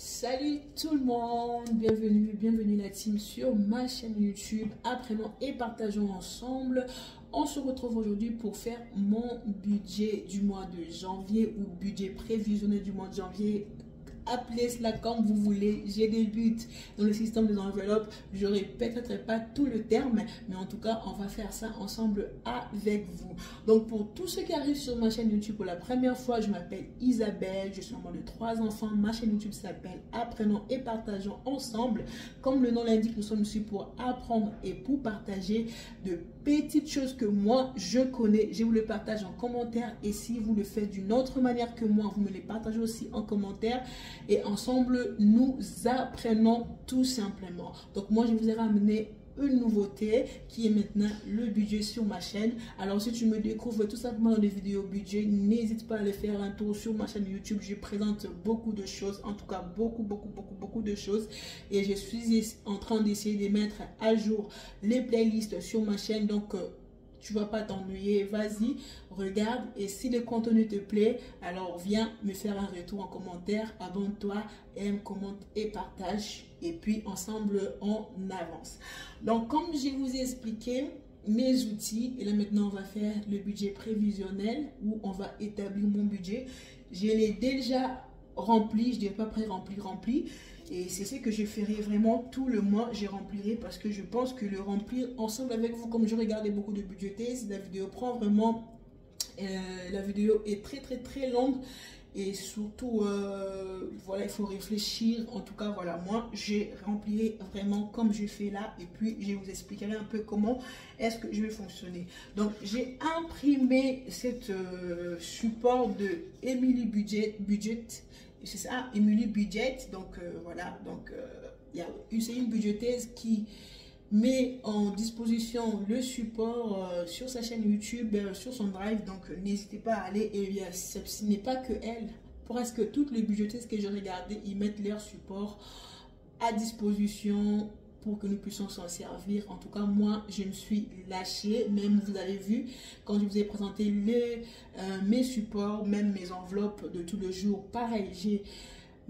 Salut tout le monde, bienvenue la team sur ma chaîne YouTube. Apprenons et partageons ensemble. On se retrouve aujourd'hui pour faire mon budget du mois de janvier ou budget prévisionnel du mois de janvier. Appelez cela comme vous voulez. J'ai des buts dans le système des enveloppes. Je répéterai pas tout le terme, mais en tout cas, on va faire ça ensemble avec vous. Donc, pour tous ceux qui arrivent sur ma chaîne YouTube pour la première fois, je m'appelle Isabelle. Je suis maman de 3 enfants. Ma chaîne YouTube s'appelle Apprenons et partageons ensemble. Comme le nom l'indique, nous sommes ici pour apprendre et pour partager de petites choses que moi je connais. Je vous les partage en commentaire, et si vous le faites d'une autre manière que moi, vous me les partagez aussi en commentaire. Et ensemble, nous apprenons tout simplement. Donc moi, je vous ai ramené une nouveauté qui est maintenant le budget sur ma chaîne. Alors si tu me découvres tout simplement dans les vidéos budget, n'hésite pas à aller faire un tour sur ma chaîne YouTube. Je présente beaucoup de choses, en tout cas beaucoup de choses. Et je suis en train d'essayer de mettre à jour les playlists sur ma chaîne. Donc tu vas pas t'ennuyer, vas-y, regarde, et si le contenu te plaît, alors viens me faire un retour en commentaire, abonne-toi, aime, commente et partage, et puis ensemble on avance. Donc comme je vous ai expliqué mes outils, et là maintenant on va faire le budget prévisionnel où on va établir mon budget. Je l'ai déjà rempli, je dirais pas rempli. Et c'est ce que je ferai vraiment tout le mois, je remplirai, parce que je pense que le remplir ensemble avec vous, comme je regardais beaucoup de budgétés, la vidéo prend vraiment, la vidéo est très longue, et surtout, voilà, il faut réfléchir. En tout cas, voilà, moi, je remplirai vraiment comme je fais là, et puis je vous expliquerai un peu comment est-ce que je vais fonctionner. Donc, j'ai imprimé cette support de Emily Budget. C'est ça, Emily Budget. Donc voilà, donc c'est une budgétaise qui met en disposition le support sur sa chaîne YouTube, sur son drive. Donc n'hésitez pas à aller, et ce n'est pas que elle, presque toutes les budgétaises que j'ai regardées, ils mettent leur support à disposition pour que nous puissions s'en servir. En tout cas, moi, je me suis lâchée. Même, vous avez vu, quand je vous ai présenté mes supports, même mes enveloppes de tous les jours, pareil,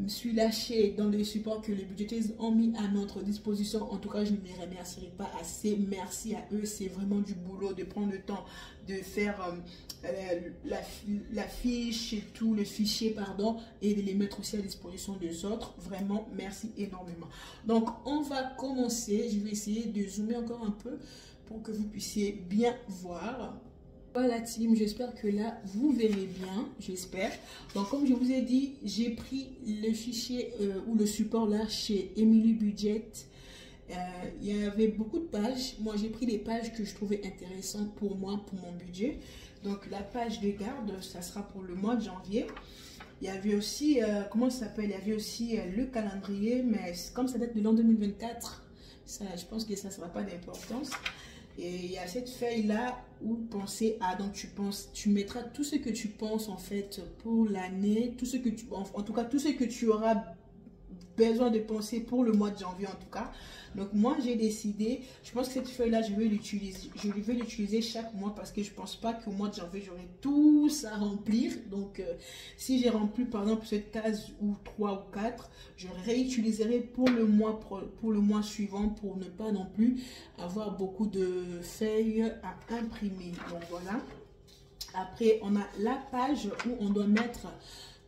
me suis lâchée dans les supports que les budgétistes ont mis à notre disposition. En tout cas, je ne les remercierai pas assez. Merci à eux. C'est vraiment du boulot de prendre le temps de faire la fiche et tout, le fichier, pardon, et de les mettre aussi à disposition des autres. Vraiment, merci énormément. Donc, on va commencer. Je vais essayer de zoomer encore un peu pour que vous puissiez bien voir. Voilà team, j'espère que là vous verrez bien, j'espère. Donc comme je vous ai dit, j'ai pris le fichier ou le support là chez Emily Budget. Il y avait beaucoup de pages. Moi j'ai pris les pages que je trouvais intéressantes pour moi, pour mon budget. Donc la page de garde, ça sera pour le mois de janvier. Il y avait aussi, comment ça s'appelle, il y avait aussi le calendrier, mais comme ça date de l'an 2024, ça, je pense que ça ne sera pas d'importance. Et il y a cette feuille là où penser à, donc tu mettras tout ce que tu penses en fait pour l'année, tout ce que tu, en tout cas tout ce que tu auras besoin de penser pour le mois de janvier en tout cas. Donc moi j'ai décidé, je pense que cette feuille là je vais l'utiliser chaque mois, parce que je pense pas qu'au mois de janvier j'aurai tout ça à remplir. Donc si j'ai rempli par exemple cette case ou 3 ou 4, je réutiliserai pour le mois suivant, pour ne pas non plus avoir beaucoup de feuilles à imprimer. Donc voilà. Après on a la page où on doit mettre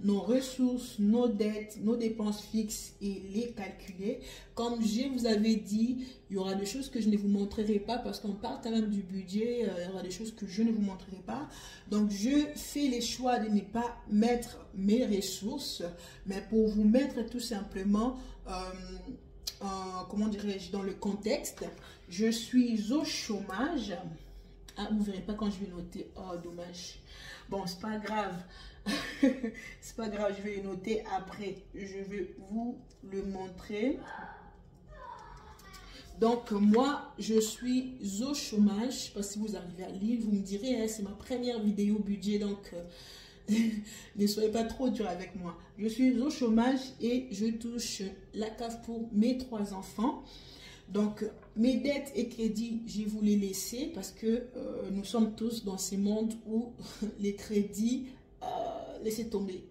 nos ressources, nos dettes, nos dépenses fixes et les calculer. Comme je vous avais dit, il y aura des choses que je ne vous montrerai pas, parce qu'on parle quand même du budget, il y aura des choses que je ne vous montrerai pas. Donc je fais les choix de ne pas mettre mes ressources, mais pour vous mettre tout simplement, comment dirais-je, dans le contexte. Je suis au chômage. Ah, vous ne verrez pas quand je vais noter. Oh, dommage. Bon, c'est pas grave. C'est pas grave, je vais le noter après. Je vais vous le montrer. Donc, moi, je suis au chômage. Parce que si vous arrivez à lire, vous me direz, hein, c'est ma première vidéo budget. Donc, ne soyez pas trop dur avec moi. Je suis au chômage et je touche la CAF pour mes 3 enfants. Donc, mes dettes et crédits, je vous les laisser, parce que nous sommes tous dans ces mondes où les crédits, laissez tomber.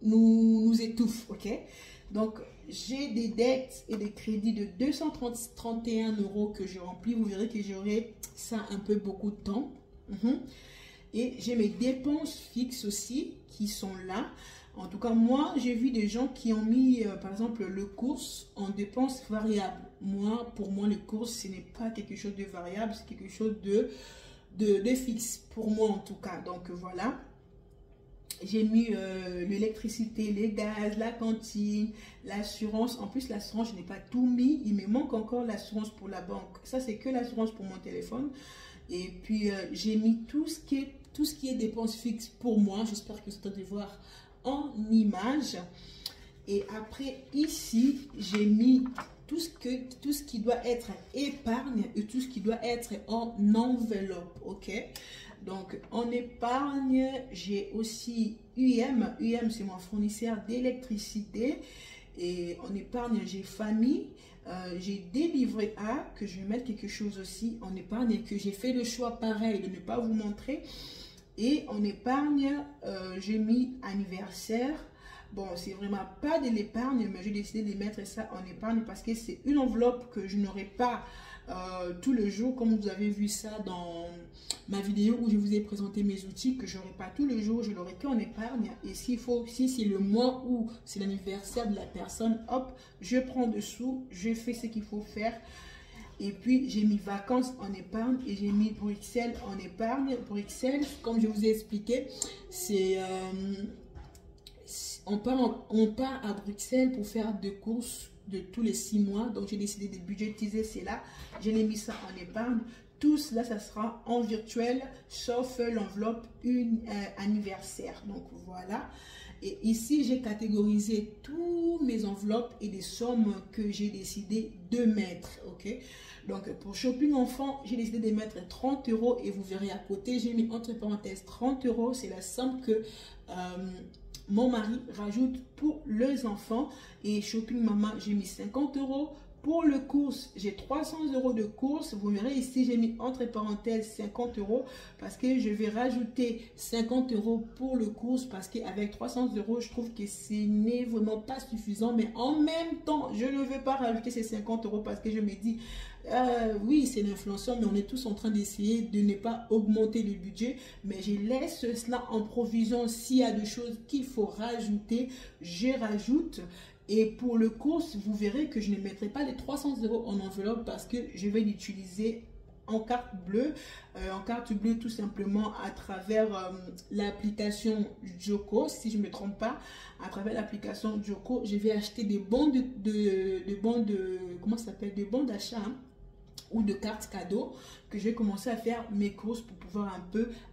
nous étouffe, ok? Donc, j'ai des dettes et des crédits de 231 € que je remplis. Vous verrez que j'aurai ça un peu beaucoup de temps. Et j'ai mes dépenses fixes aussi qui sont là. En tout cas, moi, j'ai vu des gens qui ont mis, par exemple, le course en dépenses variables. Moi, pour moi, le course, ce n'est pas quelque chose de variable, c'est quelque chose de fixe. Pour moi, en tout cas. Donc, voilà. J'ai mis l'électricité, les gaz, la cantine, l'assurance. En plus, l'assurance, je n'ai pas tout mis. Il me manque encore l'assurance pour la banque. Ça, c'est que l'assurance pour mon téléphone. Et puis, j'ai mis tout ce qui est dépenses fixes pour moi. J'espère que vous allez voir en image. Et après, ici, j'ai mis tout ce qui doit être épargne et tout ce qui doit être en enveloppe. OK? Donc, en épargne, j'ai aussi UM. UM, c'est mon fournisseur d'électricité. Et en épargne, j'ai famille. J'ai des livrets A que je vais mettre quelque chose aussi en épargne et que j'ai fait le choix pareil de ne pas vous montrer. Et en épargne, j'ai mis anniversaire. Bon, c'est vraiment pas de l'épargne, mais j'ai décidé de mettre ça en épargne parce que c'est une enveloppe que je n'aurai pas tous les jours, comme vous avez vu ça dans ma vidéo où je vous ai présenté mes outils, que je n'aurai pas tous les jours, je l'aurai qu'en épargne. Et si c'est le mois où c'est l'anniversaire de la personne, hop, je prends dessous, je fais ce qu'il faut faire. Et puis, j'ai mis vacances en épargne et j'ai mis Bruxelles en épargne. Bruxelles, comme je vous ai expliqué, c'est... on part à Bruxelles pour faire des courses de tous les 6 mois. Donc, j'ai décidé de budgétiser cela. Je l'ai mis ça en épargne. Tout cela, ça sera en virtuel, sauf l'enveloppe anniversaire. Donc, voilà. Et ici, j'ai catégorisé tous mes enveloppes et des sommes que j'ai décidé de mettre. OK? Donc, pour shopping enfant, j'ai décidé de mettre 30 € et vous verrez à côté, j'ai mis entre parenthèses 30 €. C'est la somme que mon mari rajoute pour les enfants. Et shopping maman, j'ai mis 50 €. Pour le course, j'ai 300 € de course. Vous verrez ici, j'ai mis entre parenthèses 50 € parce que je vais rajouter 50 € pour le course parce qu'avec 300 €, je trouve que ce n'est vraiment pas suffisant. Mais en même temps, je ne veux pas rajouter ces 50 € parce que je me dis, oui, c'est l'inflation, mais on est tous en train d'essayer de ne pas augmenter le budget. Mais je laisse cela en provision. S'il y a des choses qu'il faut rajouter, je rajoute. Et pour le course, vous verrez que je ne mettrai pas les 300 € en enveloppe parce que je vais l'utiliser en carte bleue. En carte bleue, tout simplement à travers l'application Joko. Si je ne me trompe pas, à travers l'application Joko, je vais acheter des bons comment ça s'appelle, des bons d'achat, hein, ou de cartes cadeaux, que je vais commencer à faire mes courses pour pouvoir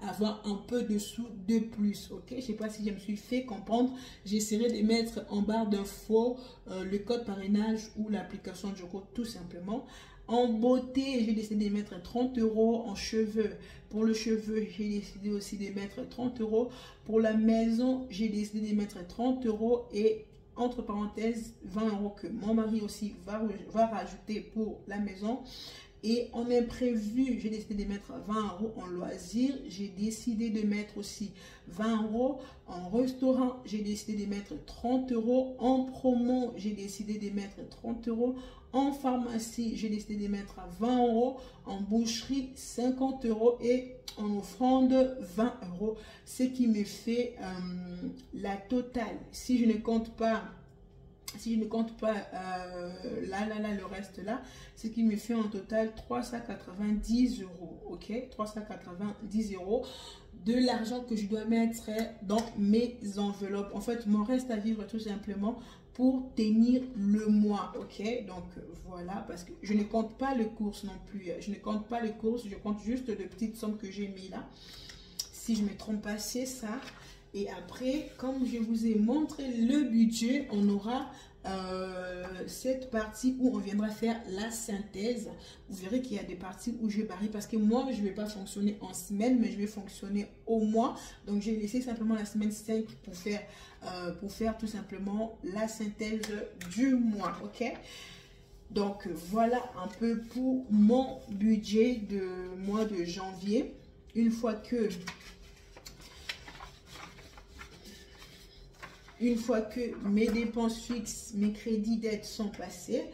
avoir un peu de sous de plus. Ok, je sais pas si je me suis fait comprendre. J'essaierai de mettre en barre d'infos le code parrainage ou l'application Joko, tout simplement. En beauté, j'ai décidé de mettre 30 € en cheveux. Pour le cheveu, j'ai décidé aussi de mettre 30 €. Pour la maison, j'ai décidé de mettre 30 € et entre parenthèses 20 € que mon mari aussi va rajouter pour la maison. Et en imprévu, j'ai décidé de mettre 20 € en loisirs. J'ai décidé de mettre aussi 20 € en restaurant. J'ai décidé de mettre 30 € en promo. J'ai décidé de mettre 30 € en pharmacie. J'ai décidé de mettre 20 € en boucherie, 50 € et en offrande 20 €. Ce qui me fait la totale. Si je ne compte pas le reste là, ce qui me fait en total 390 €. Ok, 390 € de l'argent que je dois mettre dans mes enveloppes. En fait, mon reste à vivre tout simplement pour tenir le mois. Ok, donc voilà, parce que je ne compte pas les courses non plus. Je ne compte pas les courses, je compte juste de petites sommes que j'ai mis là. Si je ne me trompe pas, c'est ça. Et après, comme je vous ai montré le budget, on aura cette partie où on viendra faire la synthèse. Vous verrez qu'il y a des parties où je vais barrer parce que moi, je ne vais pas fonctionner en semaine, mais je vais fonctionner au mois. Donc, j'ai laissé simplement la semaine 5 pour faire tout simplement la synthèse du mois. OK? Donc, voilà un peu pour mon budget de mois de janvier. Une fois que une fois que mes dépenses fixes, mes crédits d'aide sont passés,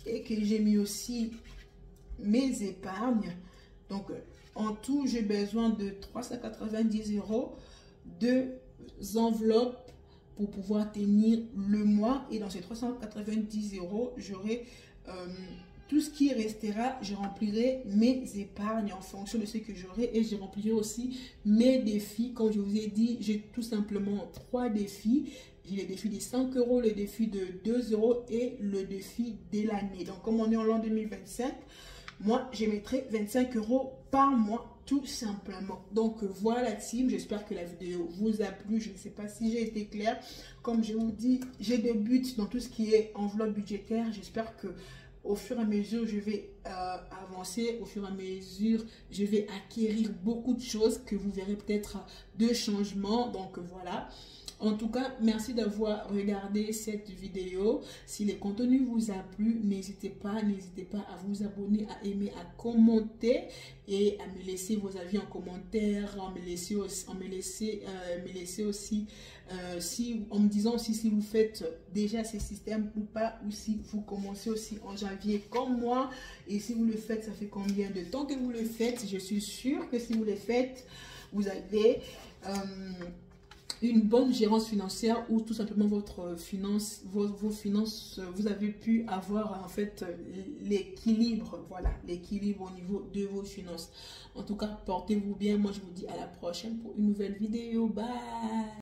et que j'ai mis aussi mes épargnes. Donc, en tout, j'ai besoin de 390 euros, deux enveloppes pour pouvoir tenir le mois. Et dans ces 390 euros, j'aurai tout ce qui restera. Je remplirai mes épargnes en fonction de ce que j'aurai et je remplirai aussi mes défis. Comme je vous ai dit, j'ai tout simplement 3 défis. J'ai le défi des 5 euros, le défi de 2 euros et le défi de l'année. Donc, comme on est en l'an 2025, moi, je mettrai 25 euros par mois, tout simplement. Donc, voilà la team. J'espère que la vidéo vous a plu. Je ne sais pas si j'ai été claire. Comme je vous dis, j'ai des buts dans tout ce qui est enveloppe budgétaire. J'espère que au fur et à mesure, je vais avancer. Au fur et à mesure, je vais acquérir beaucoup de choses que vous verrez peut-être de changements. Donc, voilà. En tout cas, merci d'avoir regardé cette vidéo. Si le contenu vous a plu, n'hésitez pas à vous abonner, à aimer, à commenter et à me laisser vos avis en commentaire, en me laisser aussi en me disant aussi si vous faites déjà ces systèmes ou pas, ou si vous commencez aussi en janvier comme moi, et si vous le faites, ça fait combien de temps que vous le faites. Je suis sûre que si vous le faites, vous avez une bonne gérance financière, ou tout simplement votre finance, vos finances, vous avez pu avoir en fait l'équilibre, voilà, l'équilibre au niveau de vos finances. En tout cas, portez-vous bien. Moi, je vous dis à la prochaine pour une nouvelle vidéo. Bye!